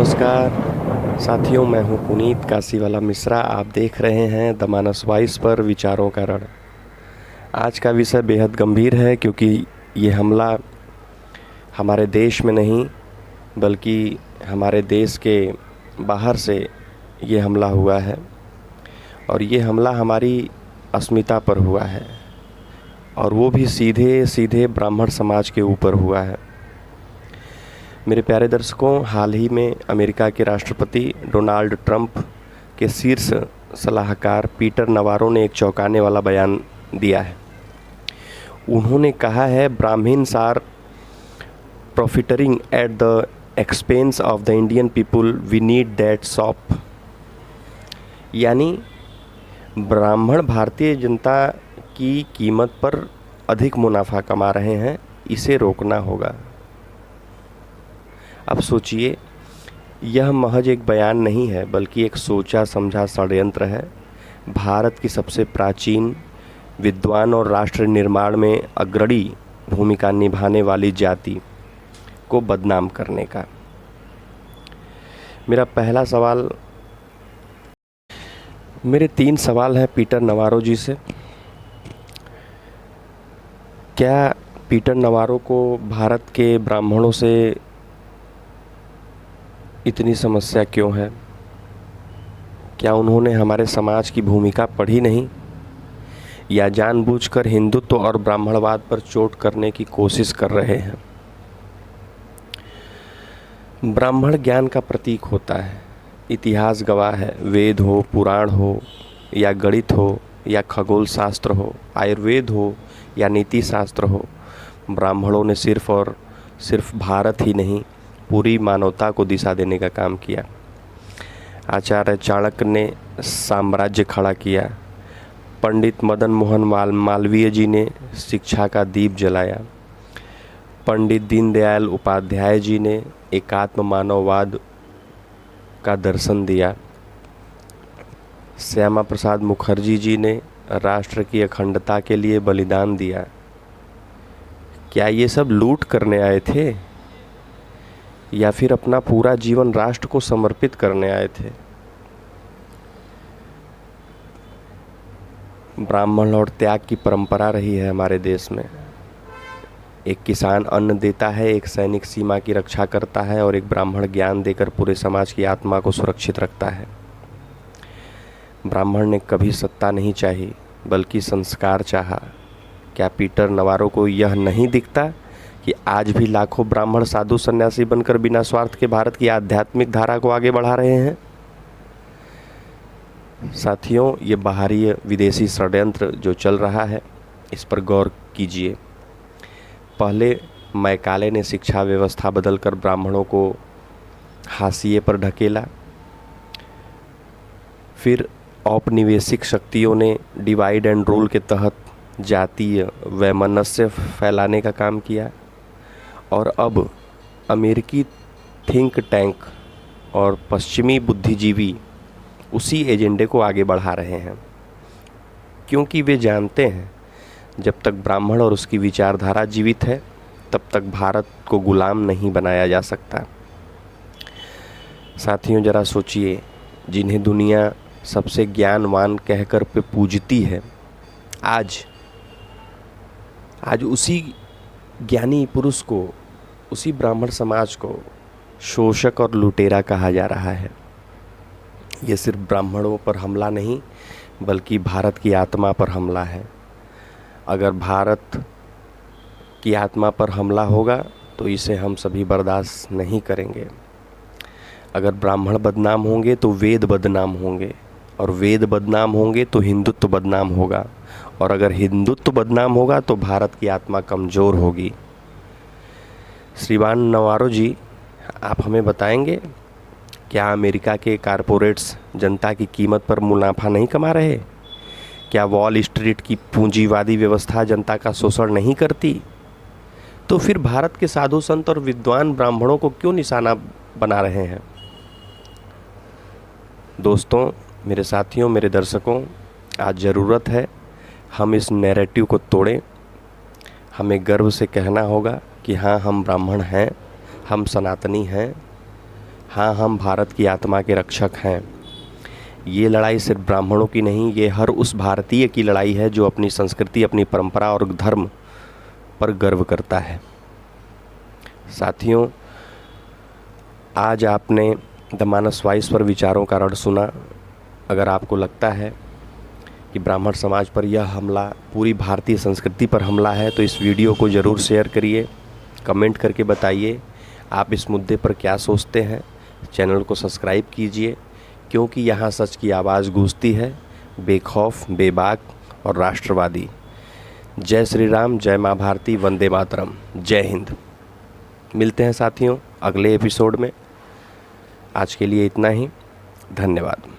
नमस्कार साथियों, मैं हूं पुनीत काशीवाला मिश्रा। आप देख रहे हैं द मानस वॉइस पर विचारों का रण। आज का विषय बेहद गंभीर है क्योंकि ये हमला हमारे देश में नहीं बल्कि हमारे देश के बाहर से ये हमला हुआ है और ये हमला हमारी अस्मिता पर हुआ है और वो भी सीधे सीधे ब्राह्मण समाज के ऊपर हुआ है। मेरे प्यारे दर्शकों, हाल ही में अमेरिका के राष्ट्रपति डोनाल्ड ट्रंप के शीर्ष सलाहकार पीटर नवारो ने एक चौंकाने वाला बयान दिया है। उन्होंने कहा है, Brahmins are profiteering at the expense of the Indian people, we need that shop. यानी ब्राह्मण भारतीय जनता की कीमत पर अधिक मुनाफा कमा रहे हैं, इसे रोकना होगा। अब सोचिए, यह महज एक बयान नहीं है बल्कि एक सोचा समझा षड्यंत्र है। भारत की सबसे प्राचीन, विद्वान और राष्ट्र निर्माण में अग्रणी भूमिका निभाने वाली जाति को बदनाम करने का। मेरे 3 सवाल हैं पीटर नवारो जी से। क्या पीटर नवारो को भारत के ब्राह्मणों से इतनी समस्या क्यों है? क्या उन्होंने हमारे समाज की भूमिका पढ़ी नहीं, या जानबूझकर हिंदुत्व और ब्राह्मणवाद पर चोट करने की कोशिश कर रहे हैं? ब्राह्मण ज्ञान का प्रतीक होता है। इतिहास गवाह है, वेद हो, पुराण हो या गणित हो या खगोल शास्त्र हो, आयुर्वेद हो या नीति शास्त्र हो, ब्राह्मणों ने सिर्फ और सिर्फ भारत ही नहीं पूरी मानवता को दिशा देने का काम किया। आचार्य चाणक्य ने साम्राज्य खड़ा किया, पंडित मदन मोहन मालवीय जी ने शिक्षा का दीप जलाया, पंडित दीनदयाल उपाध्याय जी ने एकात्म मानववाद का दर्शन दिया, श्यामा प्रसाद मुखर्जी जी ने राष्ट्र की अखंडता के लिए बलिदान दिया। क्या ये सब लूट करने आए थे या फिर अपना पूरा जीवन राष्ट्र को समर्पित करने आए थे? ब्राह्मण और त्याग की परंपरा रही है हमारे देश में। एक किसान अन्न देता है, एक सैनिक सीमा की रक्षा करता है और एक ब्राह्मण ज्ञान देकर पूरे समाज की आत्मा को सुरक्षित रखता है। ब्राह्मण ने कभी सत्ता नहीं चाही बल्कि संस्कार चाहा। क्या पीटर नवारो को यह नहीं दिखता कि आज भी लाखों ब्राह्मण साधु सन्यासी बनकर बिना स्वार्थ के भारत की आध्यात्मिक धारा को आगे बढ़ा रहे हैं? साथियों, ये बाहरी विदेशी षड्यंत्र जो चल रहा है, इस पर गौर कीजिए। पहले मैकाले ने शिक्षा व्यवस्था बदलकर ब्राह्मणों को हाशिए पर ढकेला। फिर औपनिवेशिक शक्तियों ने डिवाइड एंड रूल के तहत जातीय वैमनस्य फैलाने का काम किया और अब अमेरिकी थिंक टैंक और पश्चिमी बुद्धिजीवी उसी एजेंडे को आगे बढ़ा रहे हैं, क्योंकि वे जानते हैं जब तक ब्राह्मण और उसकी विचारधारा जीवित है तब तक भारत को गुलाम नहीं बनाया जा सकता। साथियों, जरा सोचिए, जिन्हें दुनिया सबसे ज्ञानवान कहकर पे पूजती है, आज उसी ज्ञानी पुरुष को, उसी ब्राह्मण समाज को शोषक और लुटेरा कहा जा रहा है। ये सिर्फ ब्राह्मणों पर हमला नहीं बल्कि भारत की आत्मा पर हमला है। अगर भारत की आत्मा पर हमला होगा तो इसे हम सभी बर्दाश्त नहीं करेंगे। अगर ब्राह्मण बदनाम होंगे तो वेद बदनाम होंगे, और वेद बदनाम होंगे तो हिंदुत्व बदनाम होगा, और अगर हिंदुत्व बदनाम होगा तो भारत की आत्मा कमज़ोर होगी। श्रीमान नवारो जी, आप हमें बताएंगे, क्या अमेरिका के कारपोरेट्स जनता की कीमत पर मुनाफा नहीं कमा रहे? क्या वॉल स्ट्रीट की पूंजीवादी व्यवस्था जनता का शोषण नहीं करती? तो फिर भारत के साधु संत और विद्वान ब्राह्मणों को क्यों निशाना बना रहे हैं? दोस्तों, मेरे साथियों, मेरे दर्शकों, आज ज़रूरत है हम इस नैरेटिव को तोड़ें। हमें गर्व से कहना होगा कि हाँ, हम ब्राह्मण हैं, हम सनातनी हैं, हाँ, हम भारत की आत्मा के रक्षक हैं। ये लड़ाई सिर्फ ब्राह्मणों की नहीं, ये हर उस भारतीय की लड़ाई है जो अपनी संस्कृति, अपनी परंपरा और धर्म पर गर्व करता है। साथियों, आज आपने द मानस वॉइस पर विचारों का रण सुना। अगर आपको लगता है कि ब्राह्मण समाज पर यह हमला पूरी भारतीय संस्कृति पर हमला है तो इस वीडियो को ज़रूर शेयर करिए, कमेंट करके बताइए आप इस मुद्दे पर क्या सोचते हैं। चैनल को सब्सक्राइब कीजिए, क्योंकि यहाँ सच की आवाज़ गूंजती है, बेखौफ, बेबाक और राष्ट्रवादी। जय श्री राम, जय माँ भारती, वंदे मातरम, जय हिंद। मिलते हैं साथियों अगले एपिसोड में। आज के लिए इतना ही, धन्यवाद।